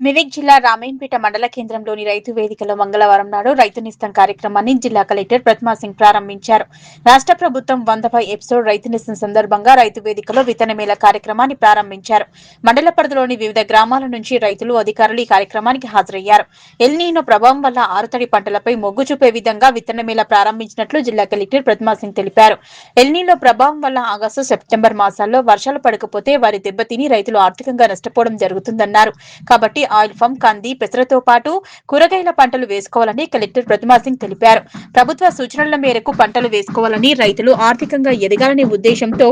మెదక్ జిల్లా రామాయంపేట మండల కేంద్రంలోని రైతు వేదికలో మంగళవారం నాడు రైతు నిస్తం కార్యక్రమాన్ని జిల్లా కలెక్టర్ ప్రతిమా సింగ్ ప్రారంభించారు. రాష్ట్ర ప్రభుత్వం 100వ ఎపిసోడ్ రైతు నిస్తం సందర్భంగా రైతు వేదికలో విత్తన మేళ కార్యక్రమాన్ని ప్రారంభించారు. మండల పరిధిలోని వివిధ గ్రామాల నుంచి రైతులు, అధికారులు ఈ కార్యక్రమానికి హాజరయ్యారు. ఎల్‌నీనో ప్రభావం వల్ల ఆరుతడి పంటలపై మొగ్గు చూపే విధంగా విత్తన మేళ ప్రారంభించినట్లు జిల్లా కలెక్టర్ ప్రతిమా సింగ్ తెలిపారు. ఎల్‌నీనో ప్రభావం వల్ల ఆగస్టు, సెప్టెంబర్ మాసాల్లో వర్షాలు పడకపోతే వారి దెబ్బతిని రైతులు ఆర్థికంగా నష్టపోవడం జరుగుతుందన్నారు. కాబట్టి ఆయిల్ ఫామ్, కంది, పెసరతో పాటు కూరగాయల పంటలు వేసుకోవాలని కలెక్టర్ ప్రతిమా సింగ్ తెలిపారు. ప్రభుత్వ సూచనల మేరకు పంటలు వేసుకోవాలని, రైతులు ఆర్థికంగా ఎదగాలనే ఉద్దేశంతో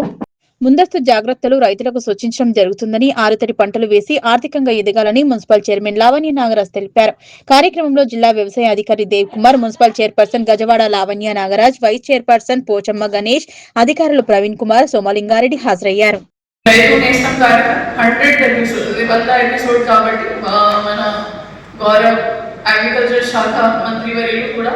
ముందస్తు జాగ్రత్తలు రైతులకు సూచించడం జరుగుతుందని, ఆరుతడి పంటలు వేసి ఆర్థికంగా ఎదగాలని మున్సిపల్ చైర్మన్ లావణ్య నాగరాజ్ తెలిపారు. కార్యక్రమంలో జిల్లా వ్యవసాయ అధికారి Dev Kumar, municipal chairperson Gajawada Lavanya Nagaraj, vice chairperson Pochamma Ganesh, అధికారులు ప్రవీణ్ కుమార్, సోమలింగారెడ్డి హాజరయ్యారు. రైతు నేస్తం కార్యక్రమం 100 ఎపిసోడ్, ఇది 100 ఎపిసోడ్ కాబట్టి మన గౌరవ్ అగ్రికల్చర్ శాఖ మంత్రి వర్యులు కూడా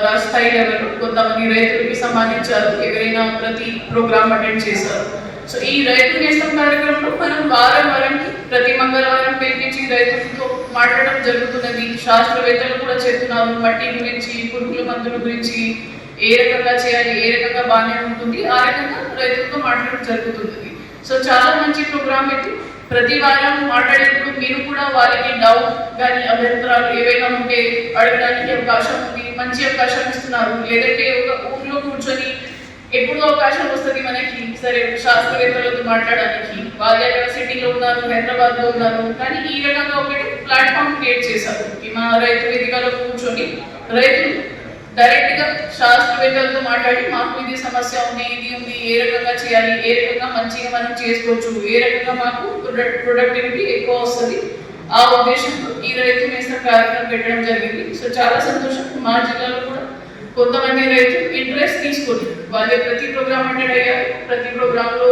రాష్ట్ర స్థాయి లెవెల్లో కొంతమంది రైతులకి సన్మానించారు. ఎవరైనా ప్రతి ప్రోగ్రామ్ అటెండ్ చేశారు. సో ఈ రైతు నేస్తం కార్యక్రమంలో మనం వారానికి ప్రతి మంగళవారం పిలిపించి రైతులతో మాట్లాడడం జరుగుతున్నది. శాస్త్రవేత్తలు కూడా చెప్తున్నారు మట్టి గురించి, పురుగుల మందుల గురించి, ఏ రకంగా చేయాలి, ఏ రకంగా బాగానే ఉంటుంది, ఆ రకంగా రైతులతో మాట్లాడడం జరుగుతుంది. సో చాలా మంచి ప్రోగ్రామ్ ఇది. ప్రతి వారం మాట్లాడేటప్పుడు మీరు కూడా వాళ్ళకి డౌట్ కానీ అభ్యంతరాలు ఏవైనా ఉంటే అడగడానికి అవకాశం ఉంది. మంచి అవకాశం ఇస్తున్నారు. లేదంటే ఒక ఊర్లో కూర్చొని ఎప్పుడు అవకాశం వస్తుంది మనకి సరే శాస్త్రవేత్తలతో మాట్లాడడానికి. వాళ్ళు అక్కడ సిటీలో ఉన్నారు, హైదరాబాద్లో ఉన్నారు, కానీ ఈ రకంగా ఒకటి ప్లాట్ఫామ్ క్రియేట్ చేశారు. మా రైతు వేదికలో కూర్చొని రైతులు డైరెక్ట్ గా శాస్త్రవేత్తలతో మాట్లాడి మాకు ఇది సమస్య ఉంది, ఇది ఉంది, ఏ రకంగా చేయాలి, ఏ రకంగా మంచిగా మనం చేసుకోవచ్చు, ఏ రకంగా మాకు ప్రొడక్టివిటీ ఎక్కువ వస్తుంది, ఆ ఉద్దేశంతో ఈ రైతు నేస్తం కార్యక్రమం పెట్టడం జరిగింది. సో చాలా సంతోషం. మా జిల్లాలో కూడా కొంతమంది రైతులు ఇంట్రెస్ట్ తీసుకొని వాళ్ళే ప్రతి ప్రోగ్రామ్ అటెండ్ అయ్యారు. ప్రతి ప్రోగ్రామ్ లో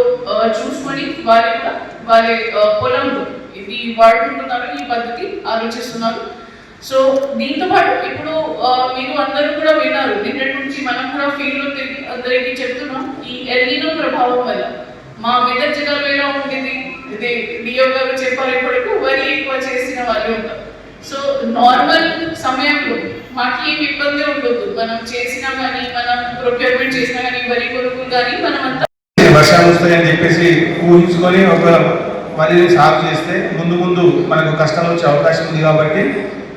చూసుకొని వాళ్ళు కూడా వాళ్ళ పొలంలో ఇది వాడుకుంటున్నారు, ఈ పద్ధతి ఆలోచిస్తున్నారు. సో దీంతో పాటు ఇప్పుడు మీరు అందరూ కూడా విన్నారు, నిన్నటి నుంచి మనం కూడా ఫీల్డ్ లో తిరిగి అందరికీ చెప్తున్నాం. ఈ ఎల్‌నీనో ప్రభావం వల్ల మా మెదక్ జిల్లాలో ఎలా ఉంటుంది, ఇది డిఓ గారు చెప్పారు, ఇప్పటికు వరి ఎక్కువ చేసిన వాళ్ళు ఉంటారు. సో నార్మల్ సమయంలో మాకు ఏం ఇబ్బంది ఉండదు. మనం చేసినా కానీ, మనం ప్రొక్యూర్మెంట్ చేసినా కానీ, వరి కొనుగోలు కానీ మనం అంతా వర్షాలు వస్తాయని చెప్పేసి ఊహించుకొని ఒక వరిని సాగు చేస్తే ముందు మనకు కష్టం వచ్చే అవకాశం ఉంది. కాబట్టి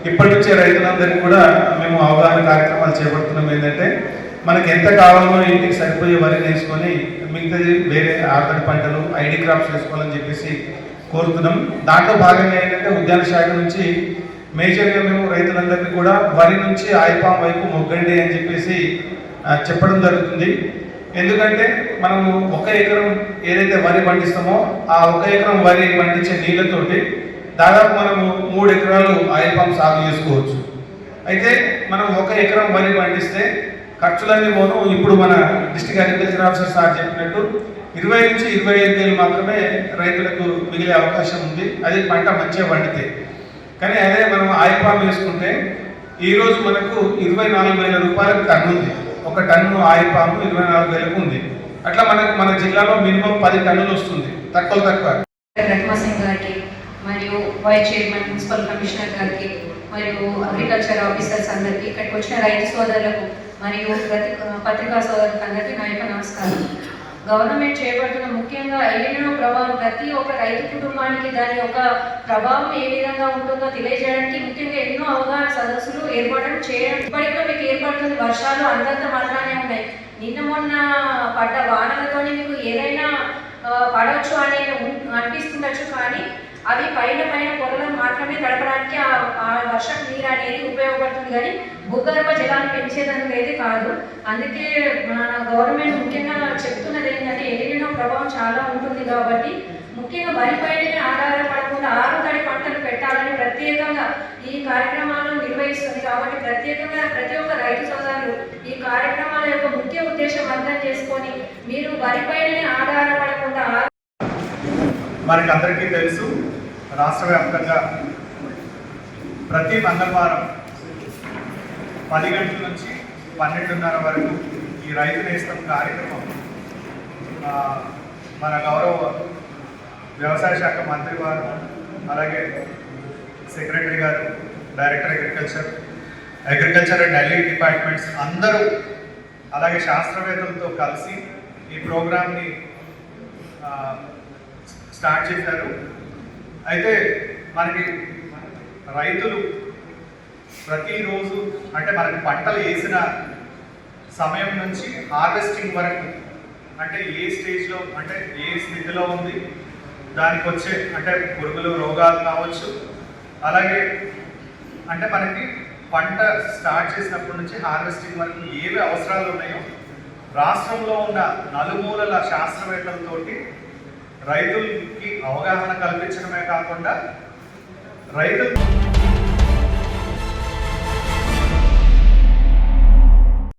ఇప్పటి నుంచే రైతులందరికీ కూడా మేము అవగాహన కార్యక్రమాలు చేపడుతున్నాం. ఏంటంటే మనకి ఎంత కావాలో ఇంటికి సరిపోయే వరిని వేసుకొని మిగతాది వేరే ఆర్థిక పంటలు, ఐడి క్రాప్స్ వేసుకోవాలని చెప్పేసి కోరుతున్నాం. దాంట్లో భాగంగా ఏంటంటే ఉద్యాన శాఖ నుంచి మేజర్గా మేము రైతులందరికీ కూడా వరి నుంచి ఆయిల్ పామ్ వైపు మొగ్గండి అని చెప్పేసి చెప్పడం జరుగుతుంది. ఎందుకంటే మనము 1 ఎకరం ఏదైతే వరి పండిస్తామో ఆ 1 ఎకరం వరి పండించే నీళ్ళతోటి దాదాపు మనము 3 ఎకరాలు ఆయిల్ పామ్ సాగు చేసుకోవచ్చు. అయితే మనం 1 ఎకరం వరి పండిస్తే ఖర్చులన్నీ పోను. ఇప్పుడు మన డిస్ట్రిక్ట్ అగ్రికల్చర్ ఆఫీసర్ సార్ చెప్పినట్టు 20 నుంచి 25 వేలు మాత్రమే రైతులకు మిగిలే అవకాశం ఉంది. అది పంట మంచిగా పండితే. కానీ అదే మనం ఆయిల్ పామ్ వేసుకుంటే ఈరోజు మనకు 24,000 రూపాయలకు టన్ను ఉంది. 1 టన్ను ఆయిల్ పామ్ 24,000కు ఉంది. అట్లా మన జిల్లాలో మినిమం 10 టన్నులు వస్తుంది, తక్కువ. మరియు వైస్ చైర్మన్, మున్సిపల్ కమిషనర్ గారికి మరియు అగ్రికల్చర్ ఆఫీసర్స్ అందరికీ, ఇక్కడికి వచ్చిన రైతు సోదరులకు మరియు పత్రికా సోదరులకు అందరికీ నా యొక్క నమస్కారం. గవర్నమెంట్ చేపడుతున్న ముఖ్యంగా ఎల్‌నీనో ప్రభావం ప్రతి ఒక్క రైతు కుటుంబానికి దాని యొక్క ప్రభావం ఏ విధంగా ఉంటుందో తెలియజేయడానికి ముఖ్యంగా ఎన్నో అవగాహన సదస్సులు ఏర్పడడం చేయడం ఇప్పటికీ మీకు ఏర్పడుతుంది. వర్షాలు అంతంత మాత్రానే ఉన్నాయి. నిన్న మొన్న పడ్డ వానలతోనే మీకు ఏదైనా పడవచ్చు అని అనిపిస్తుండొచ్చు, కానీ అవి పైన పొరలను మాత్రమే తడపడానికి ఆ వర్షం నీరు అనేది ఉపయోగపడుతుంది, కానీ భూగర్భ జలాన్ని పెంచేదానికి అయితే కాదు. అందుకే మన గవర్నమెంట్ ముఖ్యంగా చెప్తున్నది ఏంటంటే ఎల్‌నీనో ప్రభావం చాలా ఉంటుంది. కాబట్టి ముఖ్యంగా వరి పైనే ఆధారపడకుండా ఆరుతడి పంటలు పెట్టాలని ప్రత్యేకంగా ఈ కార్యక్రమాలను నిర్వహిస్తుంది. కాబట్టి ప్రత్యేకంగా ప్రతి ఒక్క రైతు సోదరులు ఈ కార్యక్రమాల యొక్క ముఖ్య ఉద్దేశం అర్థం చేసుకొని మీరు వరి పైనే ఆధారపడకుండా మనకి అందరికీ తెలుసు, రాష్ట్ర వ్యాప్తంగా ప్రతి మంగళవారం 10 గంటల నుంచి 12:30 వరకు ఈ రైతు నేస్తం కార్యక్రమం మన గౌరవ వ్యవసాయ శాఖ మంత్రి వారు, అలాగే సెక్రటరీ గారు, డైరెక్టర్ అగ్రికల్చర్ అండ్ ఎల్ఈ డిపార్ట్మెంట్స్ అందరూ, అలాగే శాస్త్రవేత్తలతో కలిసి ఈ ప్రోగ్రామ్ని స్టార్ట్ చేశారు. అయితే మనకి రైతులు ప్రతిరోజు అంటే మనకి పంటలు వేసిన సమయం నుంచి హార్వెస్టింగ్ వరకు అంటే ఏ స్టేజ్లో అంటే ఏ స్థితిలో ఉంది, దానికి వచ్చే అంటే పురుగులు రోగాలు కావచ్చు, అలాగే అంటే మనకి పంట స్టార్ట్ చేసినప్పటి నుంచి హార్వెస్టింగ్ వరకు ఏవి అవసరాలు ఉన్నాయో రాష్ట్రంలో ఉన్న నలుమూలల శాస్త్రవేత్తలతోటి రైతులకి అవగాహన కల్పించడమే కాకుండా రైతులు